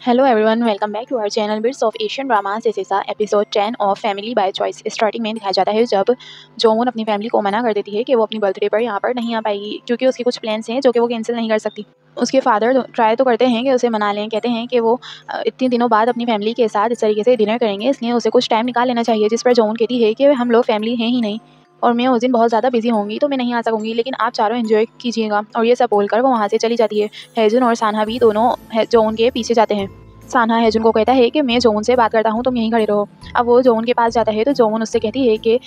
Hello everyone, welcome back to our channel Bits of Asian Dramas। This is episode 10 of family by choice. Starting में दिखाया जाता है जब zone अपनी family को मना कर देती है कि वो अपनी बर्थडे पर यहाँ पर नहीं आ पाएगी क्योंकि उसके कुछ प्लान्स हैं जो कि वो कैंसिल नहीं कर सकती। उसके फादर ट्राई तो करते हैं कि उसे मना लें, कहते हैं कि वो इतने दिनों बाद अपनी फैमिली के साथ इस तरीके से डिनर करेंगे, इसलिए उसे कुछ टाइम निकाल लेना चाहिए। जिस पर जोन कहती है कि हम लोग फैमिली हैं ही नहीं और मैं उस दिन बहुत ज़्यादा बिजी होंगी तो मैं नहीं आ सकूंगी, लेकिन आप चारों एंजॉय कीजिएगा। और ये सब बोलकर वो वहाँ से चली जाती है। हैजुन और सान्हा भी दोनों जोन के पीछे जाते हैं। सान्हा हैजुन को कहता है कि मैं जोन से बात करता हूँ, तुम यहीं खड़े रहो। अब वो जोन के पास जाता है तो जोन उससे कहती है कि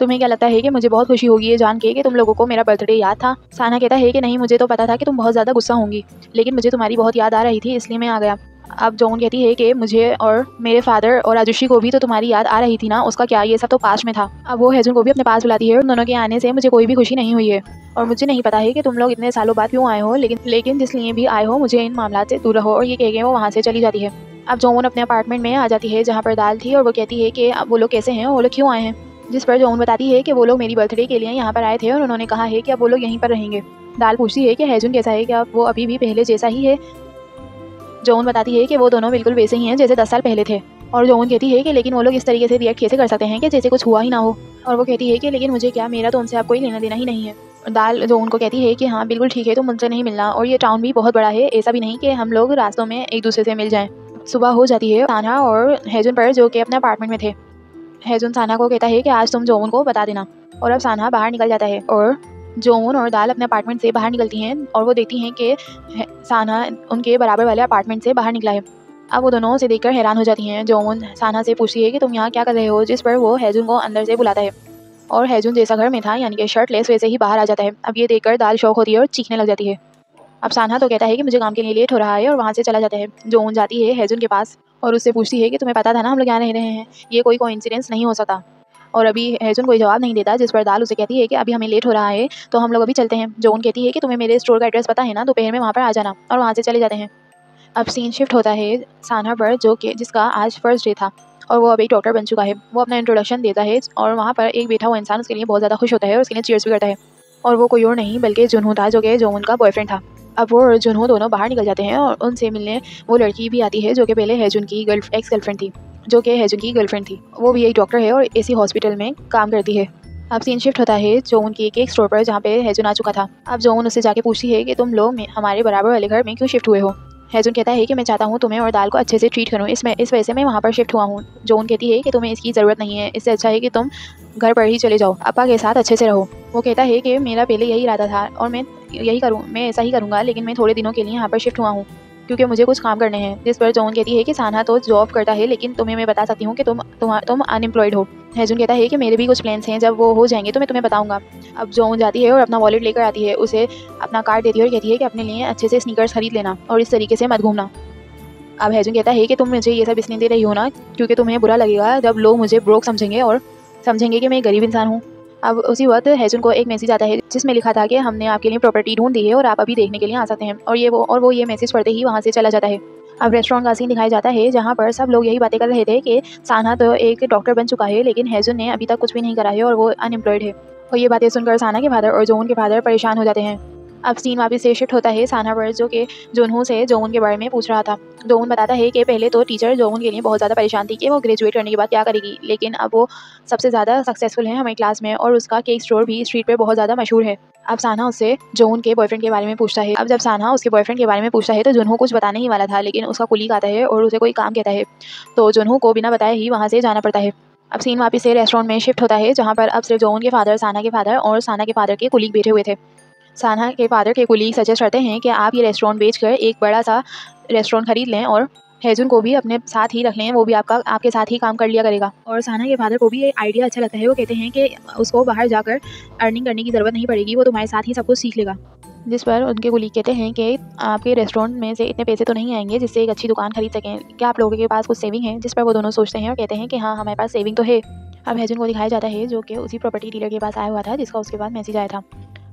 तुम्हें क्या लगता है कि मुझे बहुत खुशी होगी ये जान के कि तुम लोगों को मेरा बर्थडे याद था। सान्हा कहता है कि नहीं, मुझे तो पता था कि तुम बहुत ज़्यादा गुस्सा होंगी, लेकिन मुझे तुम्हारी बहुत याद आ रही थी इसलिए मैं आ गया। अब जोन कहती है कि मुझे और मेरे फादर और राजुशी को भी तो तुम्हारी याद आ रही थी ना, उसका क्या, ये सब तो पास्ट में था। अब वो हैजुन को भी अपने पास बुलाती है। उन दोनों के आने से मुझे कोई भी खुशी नहीं हुई है और मुझे नहीं पता है कि तुम लोग इतने सालों बाद क्यों आए हो, लेकिन जिसलिए भी आए हो मुझे इन मामलों से दूर रहो। और ये कह के वो वहाँ से चली जाती है। अब जोन अपने अपार्टमेंट में आ जाती है जहाँ पर दाल थी और वो कहती है कि अब वो लोग कैसे हैं, वो लोग क्यों आए हैं। जिस पर जोन बताती है कि वो लोग मेरी बर्थडे के लिए यहाँ पर आए थे और उन्होंने कहा है कि अब वो लोग यहीं पर रहेंगे। दाल पूछती है कि हैजुन कैसा है, क्या वो अभी भी पहले जैसा ही है। जोन बताती है कि वो दोनों बिल्कुल वैसे ही हैं जैसे 10 साल पहले थे। और जोन कहती है कि लेकिन वो लोग इस तरीके से रिएक्ट कैसे कर सकते हैं कि जैसे कुछ हुआ ही ना हो। और वो कहती है कि लेकिन मुझे क्या, मेरा तो उनसे अब कोई लेना देना ही नहीं है। दाल जोन को कहती है कि हाँ बिल्कुल ठीक है, तुम मुझसे नहीं मिलना, और ये टाउन भी बहुत बड़ा है, ऐसा भी नहीं कि हम लोग रास्तों में एक दूसरे से मिल जाएं। सुबह हो जाती है। सान्हा और हैजुन पर जो कि अपने अपार्टमेंट में थे। हैजुन सान्हा को कहता है कि आज तुम जोन को बता देना। और अब सान्हा बाहर निकल जाता है और जोन और दाल अपने अपार्टमेंट से बाहर निकलती हैं और वो देखती हैं कि सान्हा उनके बराबर वाले अपार्टमेंट से बाहर निकला है। अब वो दोनों उसे देखकर हैरान हो जाती हैं। जोन सान्हा से पूछती है कि तुम यहाँ क्या कर रहे हो, जिस पर वो हैजुन को अंदर से बुलाता है और हैजुन जैसा घर में था यानी कि शर्टलेस वैसे ही बाहर आ जाता है। अब ये देखकर दाल शौक होती है और चीखने लग जाती है। अब सान्हा तो कहता है कि मुझे काम के लिए लेट हो रहा है और वहाँ से चला जाता है। जोन जाती है हैजुन के पास और उससे पूछती है कि तुम्हें पता था ना हम लोग यहाँ रह रहे हैं, ये कोई कोइंसिडेंस नहीं हो सकता। और अभी हैजुन कोई जवाब नहीं देता, जिस पर दाल उसे कहती है कि अभी हमें लेट हो रहा है तो हम लोग अभी चलते हैं। जोन कहती है कि तुम्हें मेरे स्टोर का एड्रेस पता है ना, दोपहर में वहाँ पर आ जाना, और वहाँ से चले जाते हैं। अब सीन शिफ्ट होता है सान्हा पर जो कि जिसका आज फर्स्ट डे था और वो अभी डॉक्टर बन चुका है। वो अपना इंट्रोडक्शन देता है और वहाँ पर एक बैठा हुआ इंसान उसके लिए बहुत ज़्यादा खुश होता है और उसके लिए चीयर्स भी करता है। और वो कोई और नहीं बल्कि जुनू था जो कि जोन का बॉयफ्रेंड था। अब वो और जुनू दोनों बाहर निकल जाते हैं और उनसे मिलने वो लड़की भी आती है जो कि पहले हैजुन की एक्स गर्लफ्रेंड थी, जो कि हैजुन की गर्लफ्रेंड थी। वो भी एक डॉक्टर है और इसी हॉस्पिटल में काम करती है। अब सीन शिफ्ट होता है जोन की केक स्टोर पर जहाँ पे हैजुन आ चुका था। अब जोन उससे जाके पूछती है कि तुम लोग हमारे बराबर वाले घर में क्यों शिफ्ट हुए हो। हैजुन कहता है कि मैं चाहता हूँ तुम्हें और दाल को अच्छे से ट्रीट करूँ, इस वजह से मैं वहाँ पर शिफ्ट हुआ हूँ। जोन कहती है कि तुम्हें इसकी ज़रूरत नहीं है, इससे अच्छा है कि तुम घर पर ही चले जाओ, अपा के साथ अच्छे से रहो। वो कहता है कि मेरा पहले यही इरादा था और मैं ऐसा ही करूँगा, लेकिन मैं थोड़े दिनों के लिए यहाँ पर शिफ्ट हुआ हूँ क्योंकि मुझे कुछ काम करने हैं। जिस पर जोन कहती है कि सान्हा तो जॉब करता है, लेकिन तुम्हें मैं बता सकती हूँ कि तुम अनएम्प्लॉयड हो। हैजुन कहता है कि मेरे भी कुछ प्लान्स हैं, जब वो हो जाएंगे तो मैं तुम्हें बताऊंगा। अब जोन जाती है और अपना वॉलेट लेकर आती है, उसे अपना कार्ड देती है और कहती है कि अपने लिए अच्छे से स्नीकर्स खरीद लेना और इस तरीके से मत घूमना। अब हैजुन कहता है कि तुम मुझे ये सब इसलिए दे रही हो ना क्योंकि तुम्हें बुरा लगेगा जब लोग मुझे ब्रोक समझेंगे और समझेंगे कि मैं एक गरीब इंसान हूँ। अब उसी वक्त हैजुन को एक मैसेज आता है जिसमें लिखा था कि हमने आपके लिए प्रॉपर्टी ढूंढ दी है और आप अभी देखने के लिए आ सकते हैं। और वो ये मैसेज पढ़ते ही वहाँ से चला जाता है। अब रेस्टोरेंट का सीन दिखाया जाता है जहाँ पर सब लोग यही बातें कर रहे थे कि सान्हा तो एक डॉक्टर बन चुका है, लेकिन हैजुन ने अभी तक कुछ भी नहीं करा है और वो अनएम्प्लॉयड है। और ये बातें सुनकर सान्हा के फादर और जोन के फादर परेशान हो जाते हैं। अब सीन वापस से शिफ्ट होता है सान्हा पर जो कि जोनहू से जोन के बारे में पूछ रहा था। जोन बताता है कि पहले तो टीचर जोन के लिए बहुत ज़्यादा परेशान थी कि वो ग्रेजुएट करने के बाद क्या करेगी, लेकिन अब वो सबसे ज़्यादा सक्सेसफुल है हमारी क्लास में और उसका केक स्टोर भी स्ट्रीट पर बहुत ज़्यादा मशहूर है। अब सान्हा उससे जोन के बॉयफ्रेंड के बारे में पूछता है। अब जब सान्हा उसके बॉयफ्रेंड के बारे में पूछता है तो जुनहू कुछ बताने ही वाला था, लेकिन उसका कुलीग आता है और उसे कोई काम कहता है तो जुनहू को बिना बताए ही वहाँ से जाना पड़ता है। अब सीन वापस से रेस्टोरेंट में शिफ्ट होता है जहाँ पर अब सिर्फ जोन के फादर, सान्हा के फादर और सान्हा के फादर के कुलीग बैठे हुए थे। सान्हा के फादर के कुलीग सजेस्ट करते हैं कि आप ये रेस्टोरेंट बेचकर एक बड़ा सा रेस्टोरेंट खरीद लें और हैजुन को भी अपने साथ ही रख लें, वो भी आपके साथ ही काम कर लिया करेगा। और सान्हा के फादर को भी ये आइडिया अच्छा लगता है। वो कहते हैं कि उसको बाहर जाकर अर्निंग करने की ज़रूरत नहीं पड़ेगी, वो तुम्हारे साथ ही सब कुछ सीख लेगा। जिस पर उनके कुलीग कहते हैं कि आपके रेस्टोरेंट में से इतने पैसे तो नहीं आएंगे जिससे एक अच्छी दुकान खरीद सकें, क्या आप लोगों के पास कुछ सेविंग है। जिस पर वो दोनों सोचते हैं और कहते हैं कि हाँ हमारे पास सेविंग तो है। अब हैजुन को दिखाया जाता है जो कि उसी प्रॉपर्टी डीलर के पास आया हुआ था जिसका उसके बाद मैसेज आया था।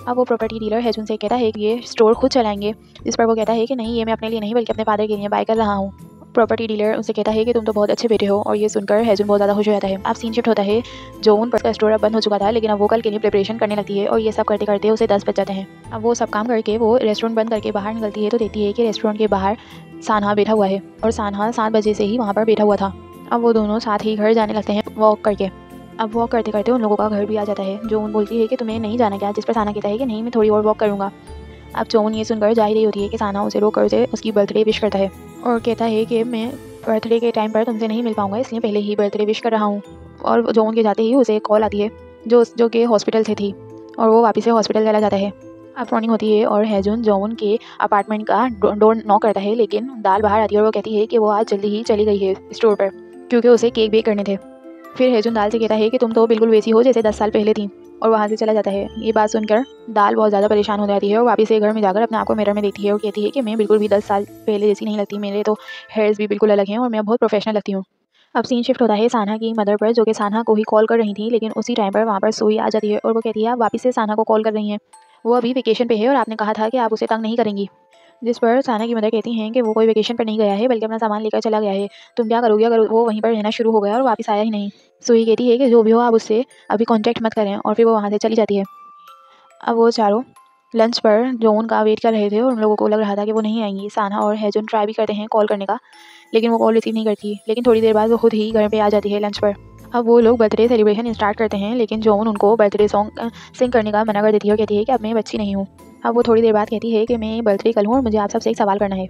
अब वो प्रॉपर्टी डीलर हैजुन से कहता है कि ये स्टोर खुद चलाएंगे, जिस पर वो कहता है कि नहीं, ये मैं अपने लिए नहीं बल्कि अपने फादर के लिए बाय कर रहा हूँ। प्रॉपर्टी डीलर उनसे कहता है कि तुम तो बहुत अच्छे बेटे हो, और ये सुनकर हैजुन बहुत ज़्यादा खुश हो जाता है। अब सीन शिफ्ट होता है, जोन का स्टोर अब बंद हो चुका था, लेकिन अब वो कल के लिए प्रिपरेशन करने लगती है और ये सब करते करते उसे 10 बज जाते हैं। अब वो सब काम करके वो रेस्टोरेंट बंद करके बाहर निकलती है तो देखती है कि रेस्टोरेंट के बाहर सानहा बैठा हुआ है, और सानहा 7 बजे से ही वहाँ पर बैठा हुआ था। अब वो दोनों साथ ही घर जाने लगते हैं वॉक करके। अब वॉक करते करते उन लोगों का घर भी आ जाता है। जोन बोलती है कि तुम्हें नहीं जाना क्या, जिस पर सानहा कहता है कि नहीं, मैं थोड़ी और वॉक करूँगा। अब जोन ये सुनकर जा ही रही होती है कि सानहा उसे रोक कर उसे उसकी बर्थडे विश करता है और कहता है कि मैं बर्थडे के टाइम पर तुमसे नहीं मिल पाऊंगा, इसलिए पहले ही बर्थडे विश कर रहा हूँ। और जोन के जाते ही उसे एक कॉल आती है जो कि हॉस्पिटल से थी, और वो वापस से हॉस्पिटल चला जाता है। अब मॉर्निंग होती है और हैजुन जोन के अपार्टमेंट का डोर नॉक करता है, लेकिन दाल बाहर आती है और वो कहती है कि वो आज जल्दी ही चली गई है स्टोर पर, क्योंकि उसे केक बेक करने थे। फिर हैजुन दाल से कहता है कि तुम तो बिल्कुल वैसी हो जैसे 10 साल पहले थी, और वहाँ से चला जाता है। ये बात सुनकर दाल बहुत ज़्यादा परेशान हो जाती है और वापस से घर में जाकर अपने आप को मिरर में देखती है और कहती है कि मैं बिल्कुल भी 10 साल पहले जैसी नहीं लगती, मेरे तो हेयर्स भी बिल्कुल अलग हैं और मैं बहुत प्रोफेशनल लगती हूँ। अब सीन शिफ्ट होता है सानहा की मदर पर, जो कि सानहा को ही कॉल कर रही थी, लेकिन उसी टाइम पर वहाँ पर सोई आ जाती है और वो कहती है आप वापस से सानहा को कॉल कर रही हैं, वो अभी वेकेशन पे है और आपने कहा था कि आप उसे तंग नहीं करेंगी। जिस पर सानहा की मदर कहती हैं कि वो कोई वेकेशन पर नहीं गया है, बल्कि अपना सामान लेकर चला गया है। तुम क्या करोगी अगर वो वहीं पर रहना शुरू हो गया और वापस आया ही नहीं। सोई कहती है कि जो भी हो आप उससे अभी कांटेक्ट मत करें, और फिर वो वहाँ से चली जाती है। अब वो चारों लंच पर जोन का वेट कर रहे थे और उन लोगों को लग रहा था कि वो नहीं आएंगी। सानहा और हैजुन ट्राई भी करते हैं कॉल करने का, लेकिन वो कॉल रिसीव नहीं करती। लेकिन थोड़ी देर बाद वो खुद ही घर पे आ जाती है लंच पर। अब वो लोग बर्थडे सेलिब्रेशन स्टार्ट करते हैं, लेकिन जोन उनको बर्थडे सॉन्ग सिंग करने का मना कर देती है और कहती है कि अब मैं बच्ची नहीं हूँ। अब वो थोड़ी देर बाद कहती है कि मैं बर्थडे कल हूँ और मुझे आप सबसे एक सवाल करना है।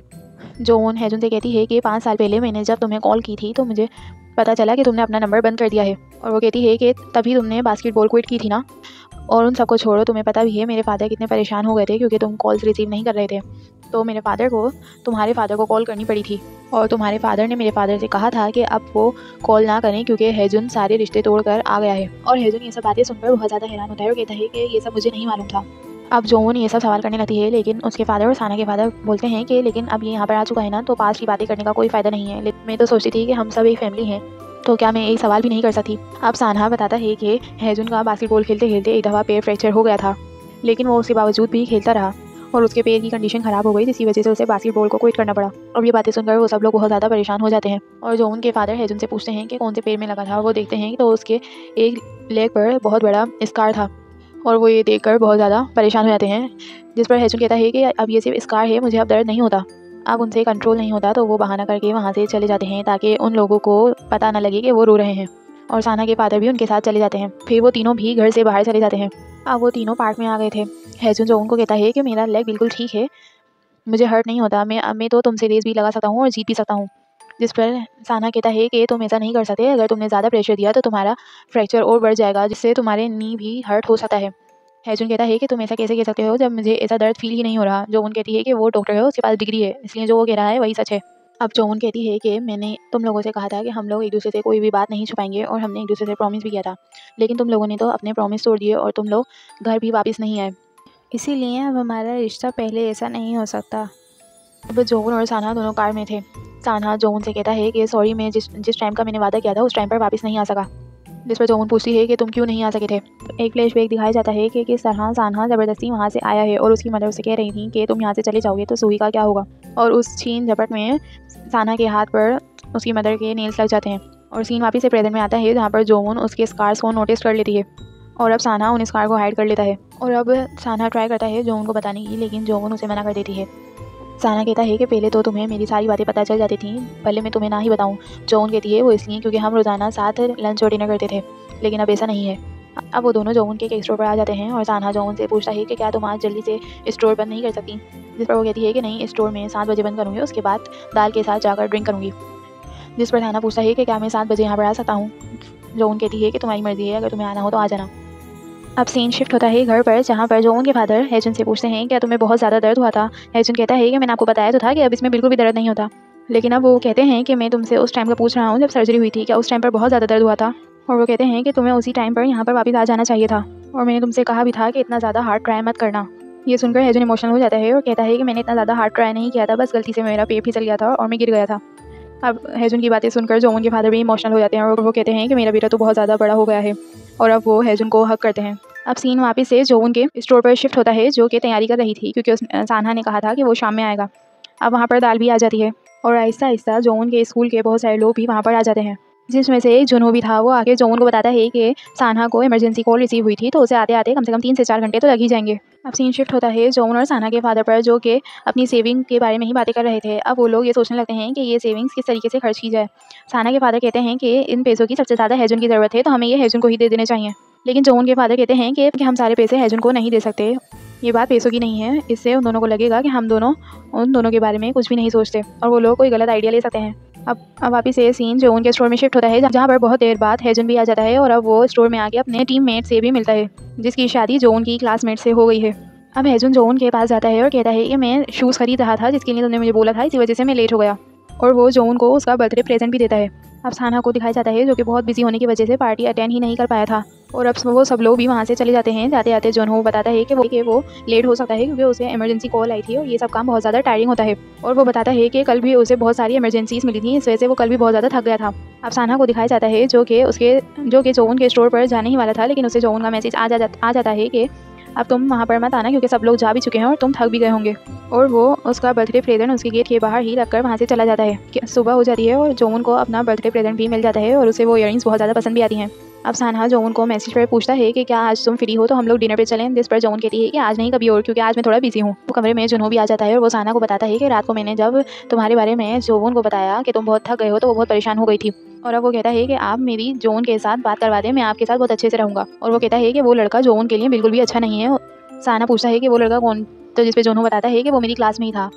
जोन हैजुन से कहती है कि 5 साल पहले मैंने जब तुम्हें कॉल की थी तो मुझे पता चला कि तुमने अपना नंबर बंद कर दिया है, और वो कहती है कि तभी तुमने बास्केटबॉल क्विट की थी ना। और उन सबको छोड़ो, तुम्हें पता भी है मेरे फादर कितने परेशान हो गए थे क्योंकि तुम कॉल्स रिसीव नहीं कर रहे थे, तो मेरे फादर को तुम्हारे फादर को कॉल करनी पड़ी थी, और तुम्हारे फादर ने मेरे फादर से कहा था कि अब वो कॉल ना करें क्योंकि हैजुन सारे रिश्ते तोड़कर आ गया है। और हैजुन ये सब बातें सुनकर बहुत ज़्यादा हैरान होता है और कहता है कि ये सब मुझे नहीं मालूम था। अब जोन ये सब सवाल करने लगती है, लेकिन उसके फादर और साना के फादर बोलते हैं कि लेकिन अब ये यहाँ पर आ चुका है ना, तो पास की बातें करने का कोई फ़ायदा नहीं है। मैं तो सोचती थी कि हम सब एक फैमिली हैं, तो क्या मैं एक सवाल भी नहीं कर सकती। अब सानहा बताता है कि हैजुन का बास्केटबॉल खेलते खेलते एक दफ़ा पैर फ्रैक्चर हो गया था, लेकिन वो उसके बावजूद भी खेलता रहा और उसके पैर की कंडीशन ख़राब हो गई, जिसकी वजह से उसे बास्केटबॉल को क्विट करना पड़ा। और ये बातें सुनकर वो सब लोग बहुत ज़्यादा परेशान हो जाते हैं, और जो उनके फादर हैजुन से पूछते हैं कि कौन से पैर में लगा था, और वो देखते हैं तो उसके एक लेग पर बहुत बड़ा स्कार था, और वो ये देखकर बहुत ज़्यादा परेशान हो जाते हैं। जिस पर हैजुन कहता है कि अब ये सिर्फ स्कार है, मुझे अब दर्द नहीं होता। अब उनसे कंट्रोल नहीं होता, तो वो बहाना करके वहाँ से चले जाते हैं ताकि उन लोगों को पता न लगे कि वो रो रहे हैं, और साना के फादर भी उनके साथ चले जाते हैं। फिर वो तीनों भी घर से बाहर चले जाते हैं। अब वो तीनों पार्क में आ गए थे। हैजुन जो उनको कहता है कि मेरा लेग बिल्कुल ठीक है, मुझे हर्ट नहीं होता, मैं तो तुमसे रेस भी लगा सकता हूँ और जीत भी सकता हूँ। जिस पर साना कहता है कि तुम ऐसा नहीं कर सकते, अगर तुमने ज़्यादा प्रेशर दिया तो तुम्हारा फ्रैक्चर और बढ़ जाएगा, जिससे तुम्हारे नी भी हर्ट हो सकता है। हैजुन कहता है कि तुम ऐसा कैसे कह सकते हो जब मुझे ऐसा दर्द फील ही नहीं हो रहा। जोन कहती है कि वो डॉक्टर है, उसके पास डिग्री है, इसलिए जो वो कह रहा है वही सच है। अब जोन कहती है कि मैंने तुम लोगों से कहा था कि हम लोग एक दूसरे से कोई भी बात नहीं छुपाएंगे, और हमने एक दूसरे से प्रॉमिस भी किया था, लेकिन तुम लोगों ने तो अपने प्रॉमिस तोड़ दिए और तुम लोग घर भी वापस नहीं आए, इसीलिए अब हमारा रिश्ता पहले ऐसा नहीं हो सकता। अब जोन और साना दोनों कार में थे। साना जोन से कहता है कि सॉरी, मैं जिस टाइम का मैंने वादा किया था उस टाइम पर वापस नहीं आ सका। जिस पर जोन पूछती है कि तुम क्यों नहीं आ सके थे। एक फ्लैशबैक दिखाया जाता है कि किस तरह सानहा ज़बरदस्ती वहाँ से आया है और उसकी मदर उसे कह रही थी कि तुम यहाँ से चले जाओगे तो सूही का क्या होगा। और उस छीन झपट में सानहा के हाथ पर उसकी मदर के नेल्स लग जाते हैं, और सीन वापस से प्रेजेंट में आता है जहाँ पर जोन उसके स्कार्स को नोटिस कर लेती है, और अब सानहा उन स्कार को हाइड कर लेता है। और अब सानहा ट्राई करता है जोन को बताने की, लेकिन जोन उसे मना कर देती है। साना कहता है कि पहले तो तुम्हें मेरी सारी बातें पता चल जाती थी, भले मैं तुम्हें ना ही बताऊं। जोन कहती है वो इसलिए क्योंकि हम रोज़ाना साथ लंच और डिनर करते थे, लेकिन अब ऐसा नहीं है। अब वो दोनों जोन के स्टोर पर आ जाते हैं, और सानहा जोन से पूछता है कि क्या तुम आज जल्दी से स्टोर बंद नहीं कर सकती। जिस पर वो कहती है कि नहीं, स्टोर में 7 बजे बंद करूँगी, उसके बाद दाल के साथ जाकर ड्रिंक करूँगी। जिस पर साना पूछता है कि क्या मैं 7 बजे यहाँ पर आ सकता हूँ। जोन कहती है कि तुम्हारी मर्जी है, अगर तुम्हें आना हो तो आ जाना। अब सीन शिफ्ट होता है घर पर, जहाँ पर जोन के फादर हैजुन से पूछते हैं क्या तुम्हें बहुत ज़्यादा दर्द हुआ था। हैजुन कहता है कि मैंने आपको बताया तो था कि अब इसमें बिल्कुल भी दर्द नहीं होता, लेकिन अब वो कहते हैं कि मैं तुमसे उस टाइम का पूछ रहा हूँ जब सर्जरी हुई थी, क्या उस टाइम पर बहुत ज़्यादा दर्द हुआ था। और वो कहते हैं कि तुम्हें उसी टाइम पर यहाँ पर वापस आ जाना चाहिए था, और मैंने तुमसे कहा भी था कि इतना ज़्यादा हार्ड ट्राई मत करना। ये सुनकर हैजुन इमोशनल हो जाता है और कहता है कि मैंने इतना ज़्यादा हार्ड ट्राई नहीं किया था, बस गलती से मेरा पेट फिसल गया था और मैं गिर गया था। अब हैजुन की बातें सुनकर जोन के फादर भी इमोशनल हो जाते हैं, और वो कहते हैं कि मेरा बेटा तो बहुत ज़्यादा बड़ा हो गया है, और अब वो हैजुन को हक करते हैं। अब सीन वापस से जोन के स्टोर पर शिफ्ट होता है, जो कि तैयारी कर रही थी क्योंकि सानहा ने कहा था कि वो शाम में आएगा। अब वहाँ पर दाल भी आ जाती है। और आहिस्ता आहिस्ता जोन के स्कूल के बहुत सारे लोग भी वहाँ पर आ जाते हैं, जिसमें से एक जुनहो भी था। वो आके जोन को बताता है कि सानहा को इमरजेंसी कॉल रिसीव हुई थी, तो उसे आते आते कम से कम 3 से 4 घंटे तो लग ही जाएंगे। अब सीन शिफ्ट होता है जोन और सानहा के फादर पर, जो कि अपनी सेविंग के बारे में ही बातें कर रहे थे। अब वो लोग ये सोचने लगते हैं कि ये सेविंग्स किस तरीके से खर्च की जाए। सानहा के फादर कहते हैं कि इन पैसों की सबसे ज़्यादा हेजुन की ज़रूरत है, तो हमें ये हेजुन को ही दे देने चाहिए। लेकिन जोन के फादर कहते हैं कि हम सारे पैसे हेजुन को नहीं दे सकते। ये बात पैसों की नहीं है, इससे उन दोनों को लगेगा कि हम दोनों उन दोनों के बारे में कुछ भी नहीं सोचते और वो लोग कोई गलत आइडिया ले सकते हैं। अब वापिस ये सीन जोन के स्टोर में शिफ्ट होता है, जहाँ पर बहुत देर बाद हेजुन भी आ जाता है और अब वो स्टोर में आके अपने टीममेट से भी मिलता है, जिसकी शादी जोन की क्लासमेट से हो गई है। अब हेजुन जोन के पास जाता है और कहता है कि मैं शूज़ खरीद रहा था, जिसके लिए तुमने मुझे बोला था, इसी वजह से मैं लेट हो गया। और वो जोन को उसका बर्थडे प्रेजेंट भी देता है। अब सानहा को दिखाया जाता है, जो कि बहुत बिजी होने की वजह से पार्टी अटेंड ही नहीं कर पाया था, और अब वो सब लोग भी वहाँ से चले जाते हैं। जाते जाते जोनहो बताता है कि वो लेट हो सकता है, क्योंकि उसे इमरजेंसी कॉल आई थी और ये सब काम बहुत ज़्यादा टायरिंग होता है। और वो बताता है कि कल भी उसे बहुत सारी इमरजेंसीज मिली थी, इस वजह से वो कल भी बहुत ज़्यादा थक गया था। अब सानहा को दिखाया जाता है जो कि जोन के स्टोर पर जाने ही वाला था, लेकिन उसे जोन का मैसेज आ जाता है कि अब तुम वहाँ पर मत आना, क्योंकि सब लोग जा भी चुके हैं और तुम थक भी गए होंगे। और वो उसका बर्थडे प्रेजेंट उसके गेट के बाहर ही रखकर वहाँ से चला जाता है। सुबह हो जाती है और जोन को अपना बर्थडे प्रेजेंट भी मिल जाता है और उसे वो इयररिंग्स बहुत ज़्यादा पसंद भी आती हैं। अब सानहा जोन को मैसेज पर पूछता है कि क्या आज तुम फ्री हो तो हम लोग डिनर पे चलें, जिस पर जोन कहती है कि आज नहीं, कभी और, क्योंकि आज मैं थोड़ा बिजी हूँ। वो कमरे में जुनहो भी आ जाता है और वो सानहा को बताता है कि रात को मैंने जब तुम्हारे बारे में जोन को बताया कि तुम बहुत थक गए हो, तो वो बहुत परेशान हो गई थी। और अब वो कहता है कि आप मेरी जोन के साथ बात करवा दें, मैं आपके साथ बहुत अच्छे से रहूँगा। और वो कहता है कि वो लड़का जोन के लिए बिल्कुल भी अच्छा नहीं है। सानहा पूछता है कि वो लड़का कौन, तो जिस पे जोनहो बताता है कि वो मेरी क्लास में ही था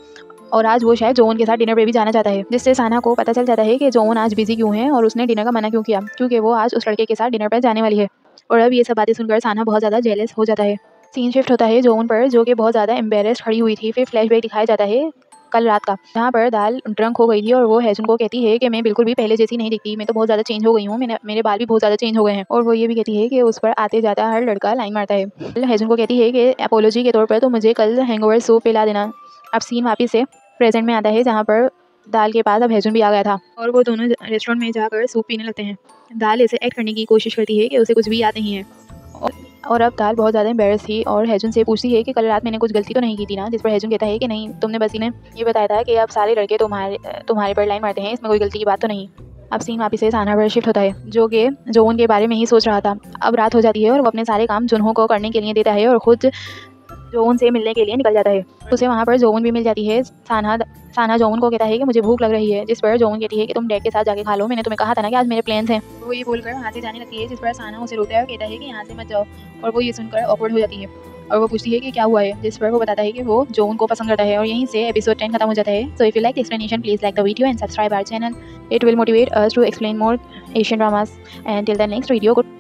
और आज वो शायद जोन के साथ डिनर पे भी जाना चाहता है, जिससे सानहा को पता चल जाता है कि जोन आज बिजी क्यों है और उसने डिनर का मना क्यों किया, क्योंकि वो आज उस लड़के के साथ डिनर पर जाने वाली है। और अब ये सब बातें सुनकर सानहा बहुत ज़्यादा जेलस हो जाता है। सीन शिफ्ट होता है जोन पर, जो कि बहुत ज़्यादा एम्बेरेस्ड खड़ी हुई थी। फिर फ्लैशबैक दिखाया जाता है कल रात का, जहाँ पर दाल ड्रंक हो गई थी और वो हेजुन को कहती है कि मैं बिल्कुल भी पहले जैसी नहीं दिखती, मैं तो बहुत ज़्यादा चेंज हो गई हूँ, मेरे बाल भी बहुत ज़्यादा चेंज हो गए हैं। और वो ये भी कहती है कि उस पर आते जाता हर लड़का लाइन मारता है। हेजुन को कहती है कि अपोलॉजी के तौर पर तो मुझे कल हैंगओवर सूप पिला देना। अब सीन वापस से प्रेजेंट में आता है, जहाँ पर दाल के पास अब हेजुन भी आ गया था और वो दोनों रेस्टोरेंट में जाकर सूप पीने लगते हैं। दाल ऐसे एक्ट करने की कोशिश करती है कि उसे कुछ भी याद नहीं है, और अब दाल बहुत ज़्यादा एम्बेरस थी और हेजुन से पूछती है कि कल रात मैंने कुछ गलती तो नहीं की थी ना, जिस पर हेजुन कहता है कि नहीं, तुमने बस इन्हें ये बताया था कि अब सारे लड़के तुम्हारे पर लाइन मारते हैं, इसमें कोई गलती की बात तो नहीं। अब सीन वापस से सानहा पर शिफ्ट होता है, जो कि जोन के बारे में ही सोच रहा था। अब रात हो जाती है और वो अपने सारे काम जुनहो को करने के लिए देता है और खुद जोन से मिलने के लिए निकल जाता है। उसे वहाँ पर जोन भी मिल जाती है। सानहा जोन को कहता है कि मुझे भूख लग रही है, जिस पर जोन कहती है कि तुम डैड के साथ जाके खा लो, मैंने तुम्हें कहा था ना कि आज मेरे प्लान्स हैं। वो ये बोलकर वहाँ से जाने लगती है, जिस पर सानहा उसे रोकता है और कहता है कि यहाँ से मत जाओ। और वो ये सुनकर ऑकवर्ड हो जाती है और वो पूछती है कि क्या हुआ है, जिस पर वो बताता है कि वो जोन को पसंद करता है। और यहीं से एपिसोड 10 खत्म हो जाता है। So if you like the explanation, please like the video and subscribe our channel. It will motivate us to explain more Asian dramas. And till the next video, good